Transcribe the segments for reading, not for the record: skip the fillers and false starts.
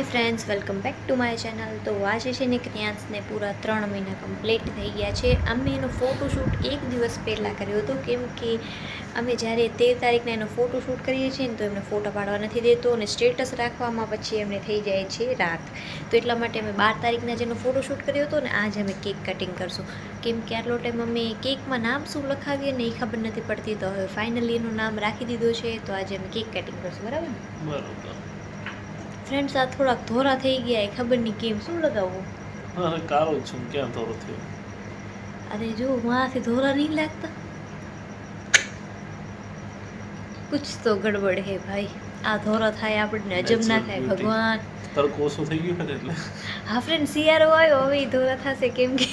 Hi friends, welcome back to my channel. તો આજે છે ને ક્રિયાંશને પૂરા 3 મહિના કમ્પ્લીટ થઈ ગયા છે. અમે એનો ફોટોશૂટ એક દિવસ પહેલાં કર્યો હતો, કેમ કે અમે જ્યારે 13 તારીખના એનો ફોટોશૂટ કરીએ છીએ ને તો એમને ફોટો પાડવા નથી દેતો અને સ્ટેટસ રાખવામાં પછી એમને થઈ જાય છે રાત. તો એટલા માટે અમે 12 તારીખના જેનો ફોટોશૂટ કર્યો હતો ને આજે અમે કેક કટિંગ કરશું, કેમ કે આટલો ટાઈમ અમે કેકમાં નામ શું લખાવીએ ને એ ખબર નથી પડતી. તો હવે ફાઇનલી એનું નામ રાખી દીધું છે, તો આજે અમે કેક કટિંગ કરશું. બરાબર ને? બરોબર. ફ્રેન્ડ્સ, આ થોડાક ધોરા થઈ ગયા, ખબર નહીં કેમ. શું લગાવવું? હા, કાળો છું, ક્યાં થોડો થયો? અરે જો મારાથી ધોરા નહીં લાગતા. કુછ તો ગડબડ હે ભાઈ. આ ધોરા થાય આપણને હજમ ના થાય ભગવાન. તડકો ઓછો થઈ ગયો ને એટલે. હા ફ્રેન્ડ, શિયાળો આવ્યો, હવે ઈ ધોરા થશે, કેમ કે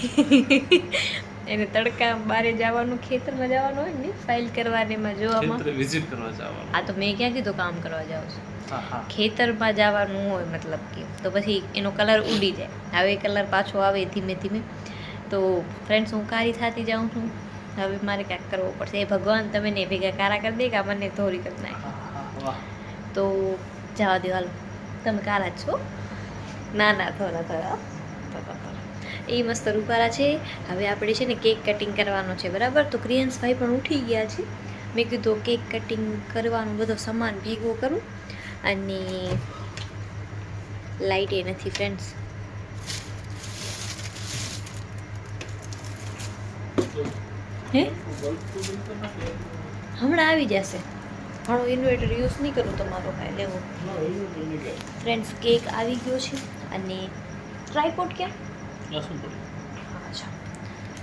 એને તડકા બારે જવાનું, ખેતરમાં જવાનું હોય ને ફાઇલ કરવાને એમાં જોવામાં. ખેતરે વિઝિટ કરવા જવાનું. આ તો મેં ક્યાં કીધું કામ કરવા જાઉં છું. હા હા. ખેતરમાં જવાનું હોય મતલબ કે, તો પછી એનો કલર ઉડી જાય. હવે કલર પાછો આવે ધીમે ધીમે. તો ફ્રેન્ડ્સ, હું કાળી થતી જાઉં છું. હવે મારે ક્યાંક કરવો પડશે. એ ભગવાન, તમે ને ભેગા કારા કરી દે કે મને ધોરી કરી નાખે. તો જવા દો, હાલો. તમે કારા જ છો? ના ના, થોડા થોડા એ મસ્ત રૂપારા છે. હવે આપણે છે ને કેક કટિંગ કરવાનો છે, બરાબર? તો ક્રિયાંશભાઈ પણ ઉઠી ગયા છે. મેં કીધું કેક કટિંગ કરવાનો બધો સામાન ભેગો કરું. અને લાઇટ એ નથી ફ્રેન્ડ્સ. હે, હમણાં આવી જશે. ઘણો ઇન્વર્ટર યુઝ નહીં કરું તમારો કાંઈ લેવો. ફ્રેન્ડ્સ, કેક આવી ગયો છે. અને ટ્રાયપોડ ક્યાં? અચ્છા,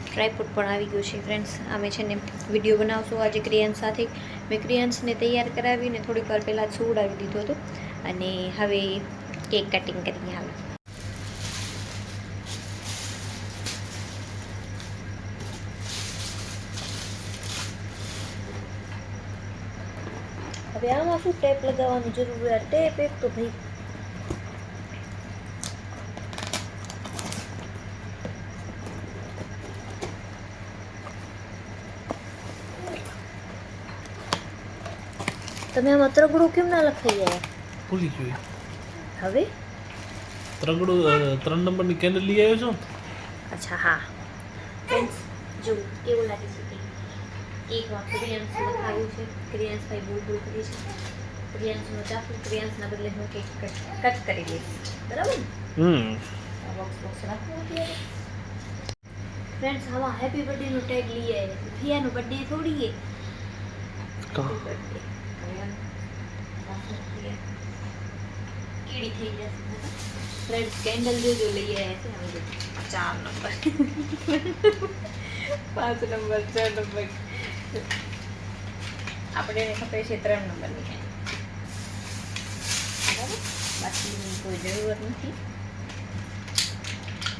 ટ્રાયપોડ પણ આવી ગયું છે. ફ્રેન્ડ્સ, અમે છે ને વિડીયો બનાવશું આજે ક્રિયાંશ સાથે. મેં ક્રિયાંશને તૈયાર કરાવીને થોડીક વાર પહેલાં સુવડાવી દીધો હતો. અને હવે કેક કટિંગ કરીએ. હાલ, હવે આમાં શું ટેપ લગાવવાની જરૂર હોય? ટેપ એક તો ભાઈ તમે આમાં ત્રગડું કેમ ના લખાઈ જાય? ભૂલી ગયો. હવે ત્રગડું 3 નંબરની કેન્ડલ લઈ આવ્યો છો? અચ્છા, હા. ફ્રેન્ડ્સ, જો કેવું લાગે છે કેકમાં ક્રિયાંશ લખાવ્યું છે. ક્રિયાંશભાઈ બહુ બહુ કરી છે. ક્રિયાંશનો ચાકુ ક્રિયાંશના બદલે હું કેક કટ કરી દઈશ. બરાબર ને? બોક્સ રાખવું અત્યારે. ફ્રેન્ડ્સ, આમાં હેપી બર્થડેનો ટેગ લઈ આવે. ફિયાનો બર્થડે થોડી એ. Happy birthday. કીડી થઈ જશે. ફ્રેન્ડ્સ, કેન્ડલ જોજો લઈ આવ્યા છે. 4 નંબર 5 નંબર 6 નંબર. આપણે એને ખપે છે 3 નંબરની. બરાબર, બાકી કોઈ જરૂરત નથી.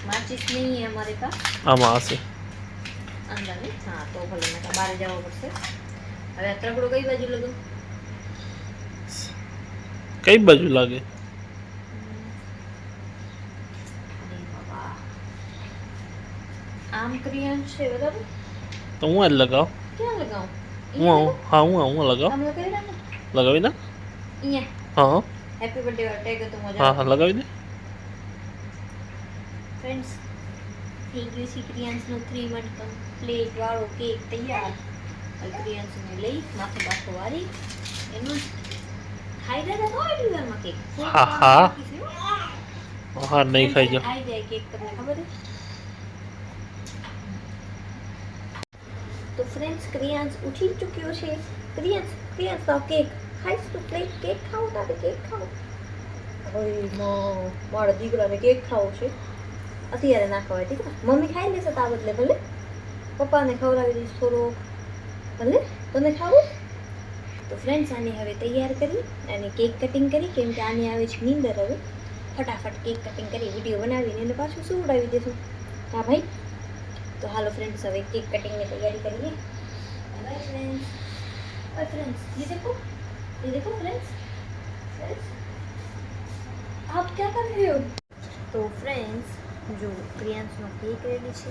માચીસ નહીં અમારે પાસે. આમાં હશે અંદર નહીં. હા, તો ભલે નકા બહાર જવું પડશે. હવે આ ત્રગડો કઈ બાજુ લગાવું? કઈ બાજુ લાગે? આમ ક્રિયાંશ છે, બરાબર? તો હું જ લગાવ. ક્યાં લગાવું? હું લગાવ. આમ લગાવી દે ને. લગાવી દે. અહીંયા હા હેપી બર્થડે વાળો ટેગ હતો મજા. હા હા, લગાવી દે. ફ્રેન્ડ્સ, થઈ ગયું છે ક્રિયાંશનો 3 મંથ કમ્પ્લીટ વાળો કેક તૈયાર. ક્રિયાંશને લઈ માથે બાથો વાળી એનું ખાઈ જાય તો એટલી વારમાં કેક. હા હા હા, નહીં ખાઈ જાઓ. ખાઈ જાય કેક, તમને ખબર છે? તો ફ્રેન્ડ્સ, ક્રિયાંશ ઉઠી ચૂક્યો છે. ક્રિયાંશ તો કેક ખાઈશ. તું કેક ખાવ? તારે કેક ખાવ? મારા દીકરાને કેક ખાવો છે. અત્યારે ના ખવાય દીકરા. મમ્મી ખાઈ લેશે તા બદલે. ભલે પપ્પાને ખવડાવી દઈશ થોડો. ભલે તને ખાવું? તો ફ્રેન્ડ્સ, આને હવે તૈયાર કરી અને કેક કટિંગ કરી, કેમ કે આને આવે છે નીંદર. હવે ફટાફટ કેક કટિંગ કરી વિડીયો બનાવીને એને પાછું સુવડાવી દઈશું. હા ભાઈ, તો હાલો ફ્રેન્ડ્સ, હવે કેક કટિંગની તૈયારી કરીએ. By friends. बाय फ्रेंड्स, ये देखो फ्रेंड्स, आप क्या कर रहे हो? तो फ्रेंड्स, जो क्रियांशનો કેક રેડી છે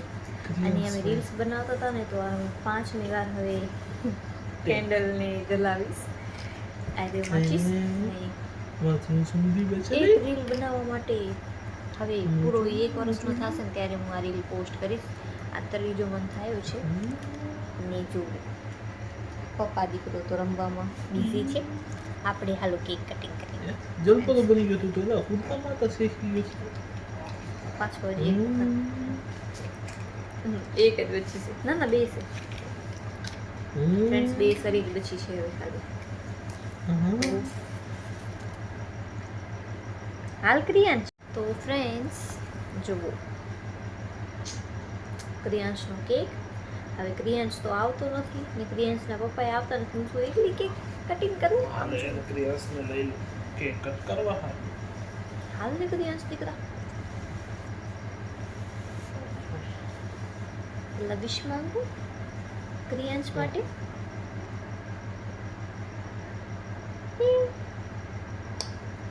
અને અમે રીલ્સ બનાવતા હતા ને, તો આ 5મી વાર હવે કેન્ડલને જલાવીશ. આ માચીસ ને માથું સમજી બેસે એક રીલ બનાવવા માટે હવે પૂરો 1 વર્ષનો થશે ને ત્યારે હું આ રીલ પોસ્ટ કરીશ. આ ત્રીજો મંથ થયો છે ને જો પપ્પા દીકરો તો રમવામાં બિઝી છે. આપણે હાલો કેક કટિંગ કરીએ. જલપો તો બની ગયો તું તો એલા ખુદના માતા શીખી ગયો છે. પાછો હજી એક જ બચી છે. ના ના બે છે ફ્રેન્ડ્સ, બે શરીર બચી છે હવે ખાલી. હાલ ક્રિયાંશ તો ફ્રેન્ડ્સ જુઓ ક્રિયાંશનો કેક. હવે ક્રિયાંશ તો આવતો નથી ને ક્રિયાંશના પપ્પાએ આવતા નથી. હું શું એકલી કેક કટિંગ કરું? હાલે ક્રિયાસને લઈ લો કેક કટ કરવા હાલ ને ક્રિયાંશ દીકરા, લવિશ માંગુ ક્રિયાંશ માટે.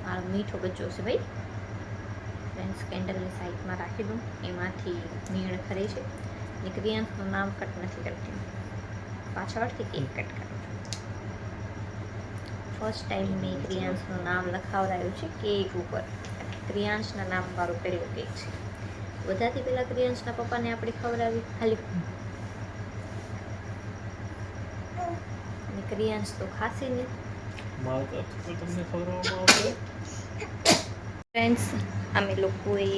મારો મીઠો બચ્ચો છે ભાઈ. ફ્રેન્ડ્સ કેન્ડલને સાઈડમાં રાખી દઉં, એમાંથી મીણ ખરે છે ને ક્રિયાંશનું નામ કટ નથી કરતી, પાછળથી કેક કટ કરું છું. ફર્સ્ટ ટાઈમ મેં ક્રિયાંશનું નામ લખાવડાવ્યું છે કેક ઉપર. ક્રિયાંશના નામ વાળો પહેલો કેક છે. બધાથી પહેલાં ક્રિયાંશના પપ્પાને આપણે ખવડાવી ખાલી, અને ક્રિયાંશ તો ખાશે નહીં. મારા તરફથી તમને ખવડાવવામાં આવશે. ફ્રેન્ડ્સ અમે લોકોએ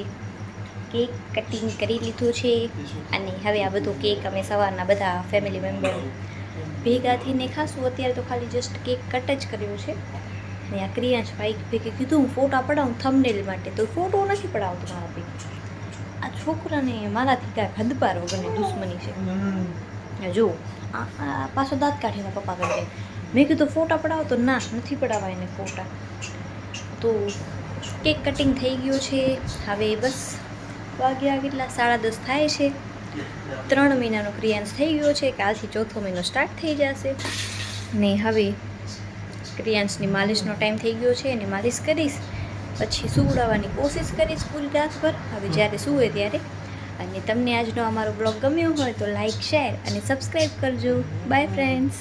કેક કટિંગ કરી લીધું છે અને હવે આ બધો કેક અમે સવારના બધા ફેમિલી મેમ્બર ભેગા થઈને ખાશું. અત્યારે તો ખાલી જસ્ટ કેક કટ જ કર્યો છે. અને આ ક્રિયાંશ ભાઈ ભેગે કીધું હું ફોટા પડાવું થંબનેલ માટે, તો ફોટો નથી પડાવતો મારા ભાઈ. આ છોકરાને મારાથી કાંઈક હદપાર વગરની દુશ્મની છે. જો આ પાછો દાંત કાઢીને પપ્પા કહે છે. મેં કીધું ફોટા પડાવો, તો ના નથી પડાવવા એને ફોટા. તો કેક કટિંગ થઈ ગયું છે. હવે બસ વાગ્યા કેટલા 10:30 થાય છે. 3 મહિનાનો ક્રિયાંશ થઈ ગયો છે. કાલથી 4થો મહિનો સ્ટાર્ટ થઈ જશે ને હવે ક્રિયાંશની માલિશનો ટાઈમ થઈ ગયો છે અને માલિશ કરીશ પછી સુવડાવવાની કોશિશ કરીશ પૂરી રાતભર. હવે જ્યારે સૂવે ત્યારે. અને તમને આજનો અમારો બ્લોગ ગમ્યો હોય તો લાઈક, શેર અને સબસ્ક્રાઈબ કરજો. By friends.